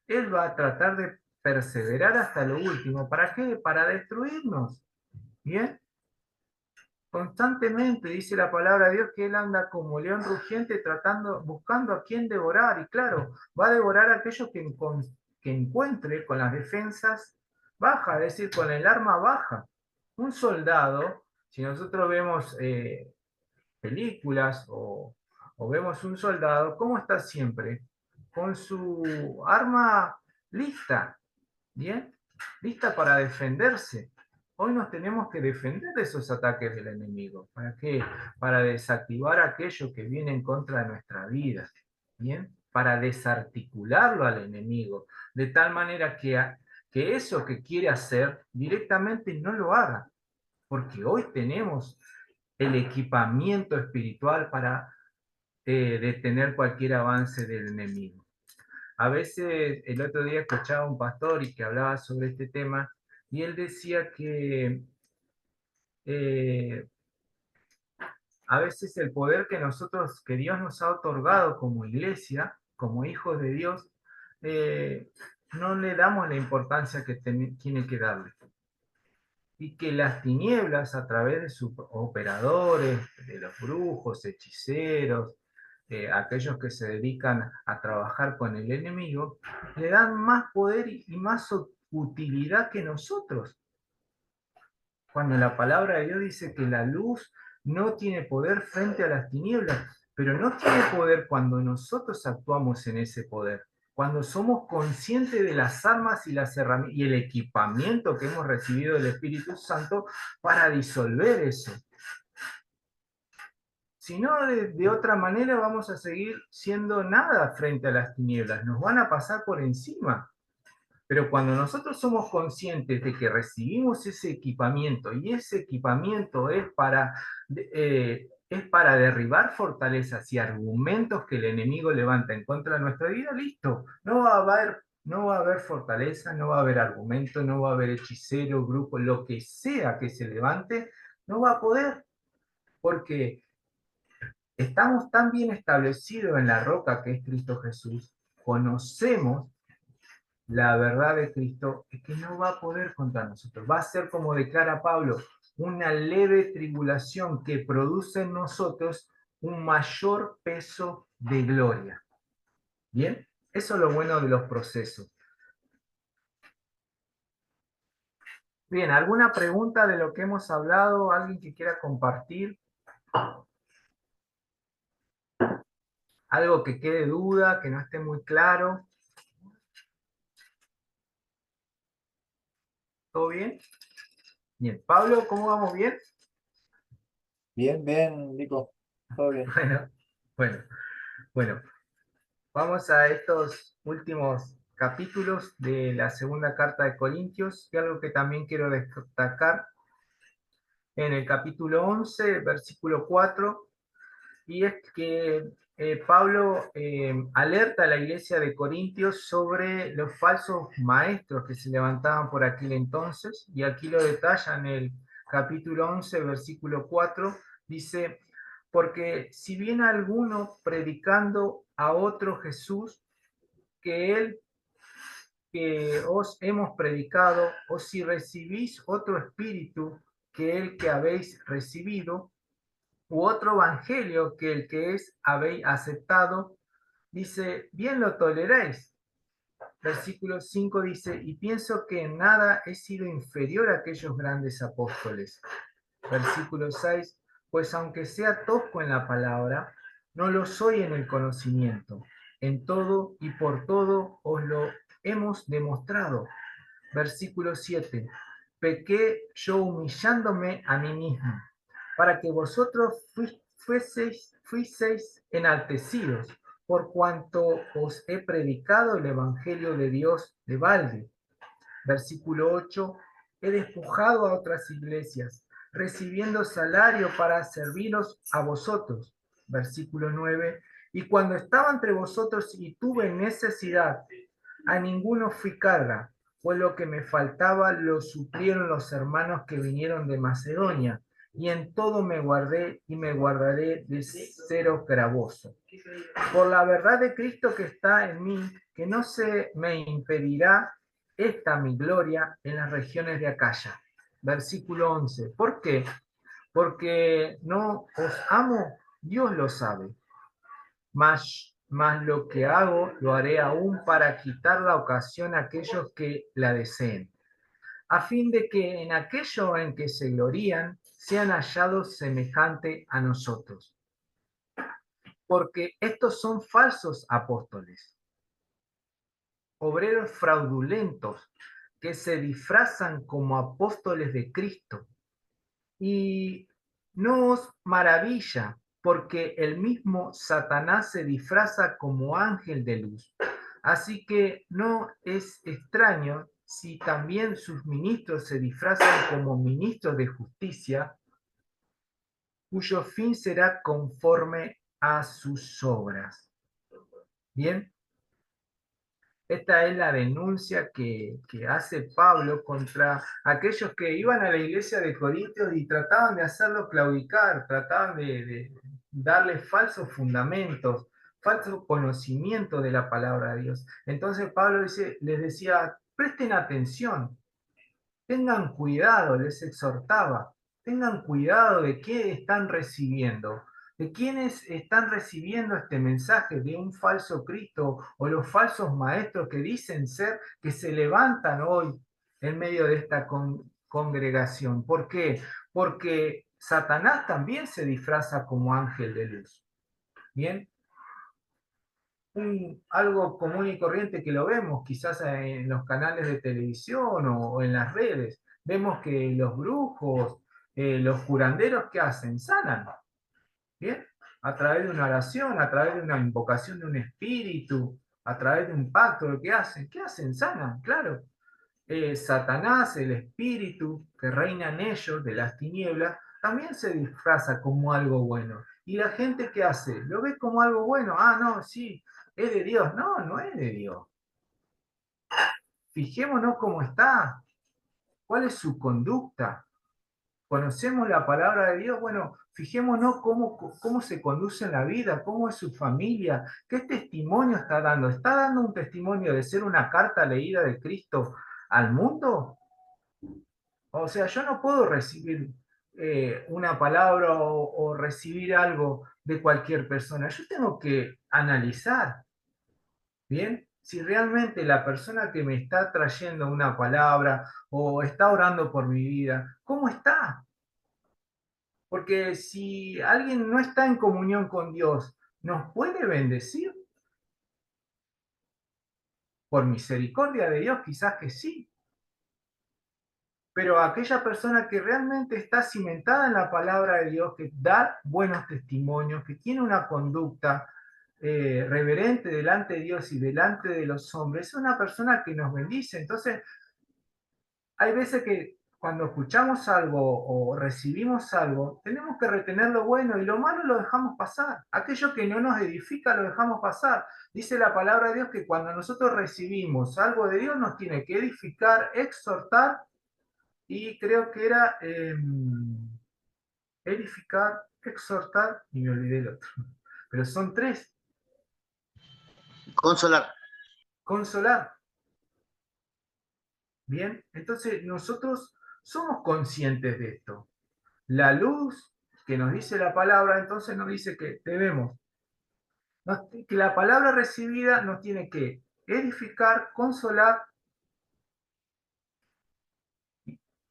Él va a tratar de perseverar hasta lo último. ¿Para qué? Para destruirnos. ¿Bien? Constantemente dice la palabra de Dios que él anda como león rugiente tratando, buscando a quién devorar. Y claro, va a devorar a aquellos que encuentre con las defensas bajas, es decir, con el arma baja. Un soldado, si nosotros vemos películas o vemos un soldado, ¿cómo está siempre? Con su arma lista, ¿bien? Lista para defenderse. Hoy nos tenemos que defender de esos ataques del enemigo. ¿Para qué? Para desactivar aquello que viene en contra de nuestra vida, ¿bien? Para desarticularlo al enemigo, de tal manera que eso que quiere hacer directamente no lo haga. Porque hoy tenemos el equipamiento espiritual para detener cualquier avance del enemigo. A veces, el otro día escuchaba a un pastor y que hablaba sobre este tema, y él decía que eh, a veces el poder que Dios nos ha otorgado como iglesia, como hijos de Dios, eh, no le damos la importancia que tiene que darle. Y que las tinieblas, a través de sus operadores, de los brujos, hechiceros, aquellos que se dedican a trabajar con el enemigo, le dan más poder y más utilidad que nosotros. Cuando la palabra de Dios dice que la luz no tiene poder frente a las tinieblas, pero no tiene poder cuando nosotros actuamos en ese poder. Cuando somos conscientes de las armas y las herramientas y el equipamiento que hemos recibido del Espíritu Santo para disolver eso. Si no, de otra manera vamos a seguir siendo nada frente a las tinieblas. Nos van a pasar por encima. Pero cuando nosotros somos conscientes de que recibimos ese equipamiento y ese equipamiento es para es para derribar fortalezas y argumentos que el enemigo levanta en contra de nuestra vida, listo. No va a haber fortaleza, no va a haber argumento, no va a haber hechicero, grupo, lo que sea que se levante, no va a poder, porque estamos tan bien establecidos en la roca que es Cristo Jesús, conocemos la verdad de Cristo, es que no va a poder contra nosotros. Va a ser, como declara Pablo, una leve tribulación que produce en nosotros un mayor peso de gloria. ¿Bien? Eso es lo bueno de los procesos. Bien, ¿alguna pregunta de lo que hemos hablado? ¿Alguien que quiera compartir? ¿Algo que quede duda, que no esté muy claro? ¿Todo bien? Bien. Pablo, ¿cómo vamos? ¿Bien? Bien, bien, Nico. Todo bien. Bueno, bueno, bueno. Vamos a estos últimos capítulos de la segunda carta de Corintios, y algo que también quiero destacar en el capítulo 11, versículo 4, y es que Pablo alerta a la iglesia de Corintios sobre los falsos maestros que se levantaban por aquel entonces, y aquí lo detalla en el capítulo 11, versículo 4, dice, porque si viene alguno predicando a otro Jesús, que él que os hemos predicado, o si recibís otro espíritu que el que habéis recibido, u otro evangelio que el que es habéis aceptado, dice, bien lo toleráis. Versículo 5 dice, y pienso que en nada he sido inferior a aquellos grandes apóstoles. Versículo 6, pues aunque sea tosco en la palabra, no lo soy en el conocimiento. En todo y por todo os lo hemos demostrado. Versículo 7, pequé yo humillándome a mí mismo, para que vosotros fuiseis enaltecidos, por cuanto os he predicado el Evangelio de Dios de balde. Versículo 8, he despojado a otras iglesias, recibiendo salario para serviros a vosotros. Versículo 9, y cuando estaba entre vosotros y tuve necesidad, a ninguno fui carga, pues lo que me faltaba lo suplieron los hermanos que vinieron de Macedonia, y en todo me guardé y me guardaré de seros gravoso. Por la verdad de Cristo que está en mí, que no se me impedirá esta mi gloria en las regiones de Acaya. Versículo 11. ¿Por qué? Porque no os amo, Dios lo sabe. Mas lo que hago lo haré aún para quitar la ocasión a aquellos que la deseen, a fin de que en aquello en que se glorían sean hallados semejante a nosotros. Porque estos son falsos apóstoles, obreros fraudulentos, que se disfrazan como apóstoles de Cristo. Y no os maravilla, porque el mismo Satanás se disfraza como ángel de luz. Así que no es extraño si también sus ministros se disfrazan como ministros de justicia, cuyo fin será conforme a sus obras. Bien, esta es la denuncia que hace Pablo contra aquellos que iban a la iglesia de Corintios y trataban de hacerlo claudicar, trataban de darle falsos fundamentos, falso conocimiento de la palabra de Dios. Entonces Pablo les decía, presten atención, tengan cuidado, les exhortaba, tengan cuidado de qué están recibiendo, de quiénes están recibiendo este mensaje de un falso Cristo o los falsos maestros que dicen ser, que se levantan hoy en medio de esta congregación. ¿Por qué? Porque Satanás también se disfraza como ángel de luz. Bien, algo común y corriente que lo vemos quizás en los canales de televisión o en las redes. Vemos que los brujos, los curanderos, ¿qué hacen? Sanan, ¿bien? A través de una oración, a través de una invocación de un espíritu, a través de un pacto, ¿lo que hacen? ¿Qué hacen? Sanan, claro. Satanás, el espíritu que reina en ellos, de las tinieblas, también se disfraza como algo bueno. ¿Y la gente qué hace? ¿Lo ve como algo bueno? Ah, no, sí, es de Dios. No, no es de Dios. Fijémonos cómo está, cuál es su conducta. Conocemos la palabra de Dios, bueno, fijémonos cómo se conduce en la vida, cómo es su familia, qué testimonio está dando. ¿Está dando un testimonio de ser una carta leída de Cristo al mundo? O sea, yo no puedo recibir una palabra o recibir algo de cualquier persona. Yo tengo que analizar, ¿bien? Si realmente la persona que me está trayendo una palabra o está orando por mi vida, ¿cómo está? Porque si alguien no está en comunión con Dios, ¿nos puede bendecir? Por misericordia de Dios, quizás que sí. Pero aquella persona que realmente está cimentada en la palabra de Dios, que da buenos testimonios, que tiene una conducta reverente delante de Dios y delante de los hombres, es una persona que nos bendice. Entonces, hay veces que cuando escuchamos algo o recibimos algo, tenemos que retener lo bueno y lo malo lo dejamos pasar. Aquello que no nos edifica lo dejamos pasar. Dice la palabra de Dios que cuando nosotros recibimos algo de Dios nos tiene que edificar, exhortar y creo que era edificar, exhortar y me olvidé el otro. Pero son tres. Consolar. Consolar. Bien, entonces nosotros somos conscientes de esto. La luz que nos dice la palabra, entonces nos dice que debemos, que la palabra recibida nos tiene que edificar, consolar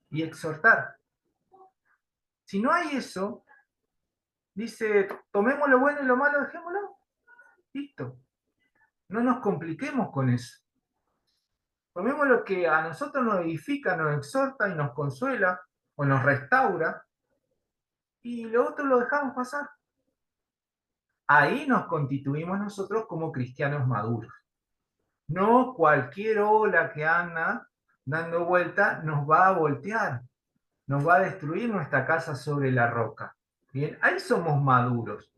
y exhortar. Si no hay eso, dice, tomemos lo bueno y lo malo, dejémoslo. Listo. No nos compliquemos con eso. Tomemos lo que a nosotros nos edifica, nos exhorta y nos consuela o nos restaura y lo otro lo dejamos pasar. Ahí nos constituimos nosotros como cristianos maduros. No cualquier ola que anda dando vuelta nos va a voltear, nos va a destruir nuestra casa sobre la roca. Bien, ahí somos maduros.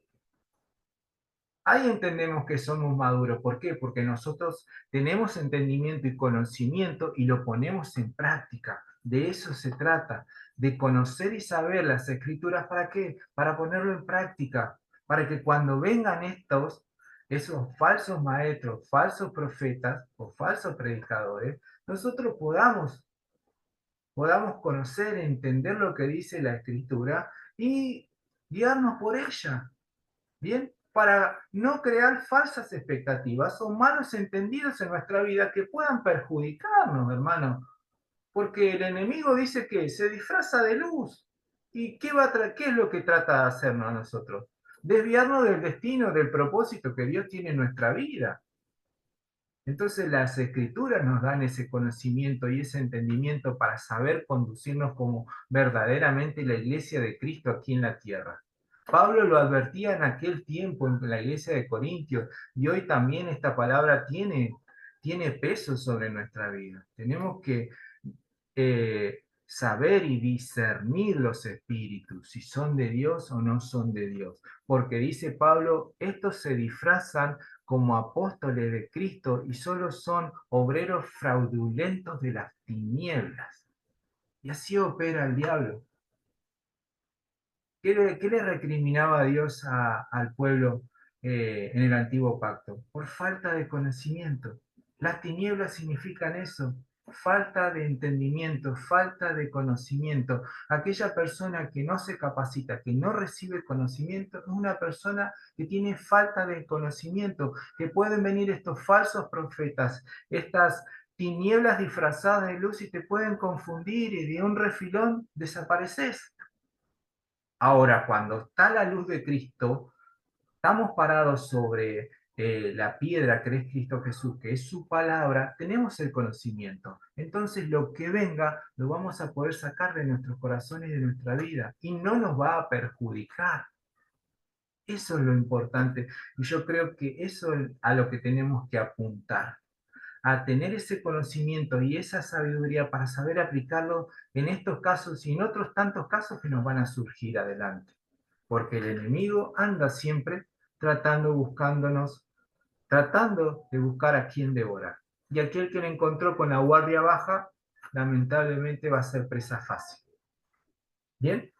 Ahí entendemos que somos maduros. ¿Por qué? Porque nosotros tenemos entendimiento y conocimiento y lo ponemos en práctica. De eso se trata, de conocer y saber las escrituras. ¿Para qué? Para ponerlo en práctica, para que cuando vengan esos falsos maestros, falsos profetas o falsos predicadores, nosotros podamos conocer, entender lo que dice la escritura y guiarnos por ella. ¿Bien? Para no crear falsas expectativas o malos entendidos en nuestra vida que puedan perjudicarnos, hermano. Porque el enemigo dice que se disfraza de luz. ¿Y qué es lo que trata de hacernos a nosotros? Desviarnos del destino, del propósito que Dios tiene en nuestra vida. Entonces las escrituras nos dan ese conocimiento y ese entendimiento para saber conducirnos como verdaderamente la iglesia de Cristo aquí en la tierra. Pablo lo advertía en aquel tiempo en la iglesia de Corintios y hoy también esta palabra tiene peso sobre nuestra vida. Tenemos que saber y discernir los espíritus, si son de Dios o no son de Dios. Porque dice Pablo, estos se disfrazan como apóstoles de Cristo y solo son obreros fraudulentos de las tinieblas. Y así opera el diablo. ¿Qué le recriminaba a Dios al pueblo en el antiguo pacto? Por falta de conocimiento. Las tinieblas significan eso, falta de entendimiento, falta de conocimiento. Aquella persona que no se capacita, que no recibe conocimiento, es una persona que tiene falta de conocimiento, que pueden venir estos falsos profetas, estas tinieblas disfrazadas de luz y te pueden confundir y de un refilón desapareces. Ahora, cuando está la luz de Cristo, estamos parados sobre la piedra que es Cristo Jesús, que es su palabra, tenemos el conocimiento. Entonces lo que venga lo vamos a poder sacar de nuestros corazones y de nuestra vida y no nos va a perjudicar. Eso es lo importante y yo creo que eso es a lo que tenemos que apuntar, a tener ese conocimiento y esa sabiduría para saber aplicarlo en estos casos y en otros tantos casos que nos van a surgir adelante. Porque el enemigo anda siempre buscándonos, tratando de buscar a quien devorar. Y aquel que lo encontró con la guardia baja, lamentablemente va a ser presa fácil. ¿Bien?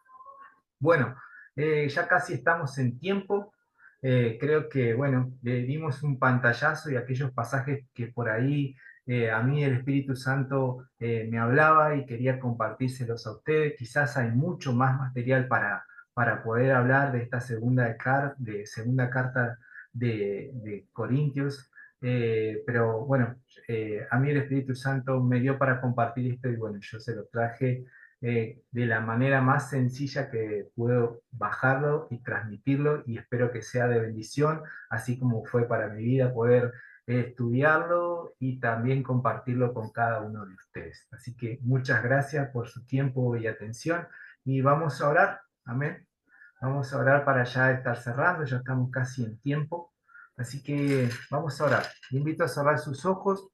Bueno, ya casi estamos en tiempo. Creo que, bueno, le dimos un pantallazo y aquellos pasajes que por ahí a mí el Espíritu Santo me hablaba y quería compartírselos a ustedes. Quizás hay mucho más material para poder hablar de esta segunda carta de Corintios, pero bueno, a mí el Espíritu Santo me dio para compartir esto y bueno, yo se lo traje de la manera más sencilla que puedo bajarlo y transmitirlo y espero que sea de bendición, así como fue para mi vida poder estudiarlo y también compartirlo con cada uno de ustedes. Así que muchas gracias por su tiempo y atención y vamos a orar, amén. Vamos a orar para ya estar cerrando, ya estamos casi en tiempo, así que vamos a orar. Le invito a cerrar sus ojos.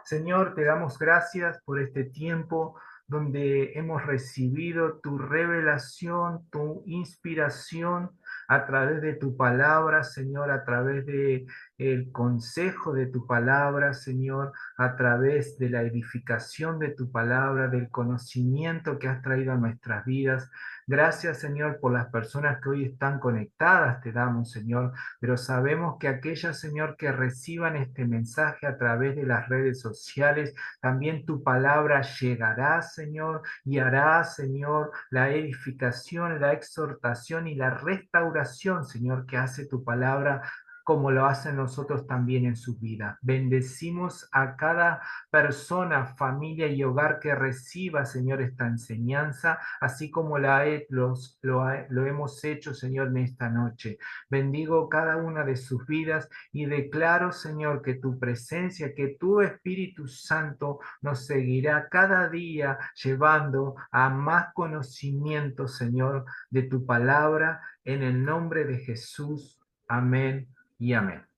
Señor, te damos gracias por este tiempo donde hemos recibido tu revelación, tu inspiración a través de tu palabra, Señor, a través de el consejo de tu palabra, Señor, a través de la edificación de tu palabra, del conocimiento que has traído a nuestras vidas. Gracias, Señor, por las personas que hoy están conectadas, te damos, Señor, pero sabemos que aquellas, Señor, que reciban este mensaje a través de las redes sociales, también tu palabra llegará, Señor, y hará, Señor, la edificación, la exhortación y la restauración, Señor, que hace tu palabra como lo hacen nosotros también en su vida. Bendecimos a cada persona, familia y hogar que reciba, Señor, esta enseñanza, así como lo hemos hecho, Señor, en esta noche. Bendigo cada una de sus vidas y declaro, Señor, que tu presencia, que tu Espíritu Santo nos seguirá cada día llevando a más conocimiento, Señor, de tu palabra, en el nombre de Jesús. Amén y amén.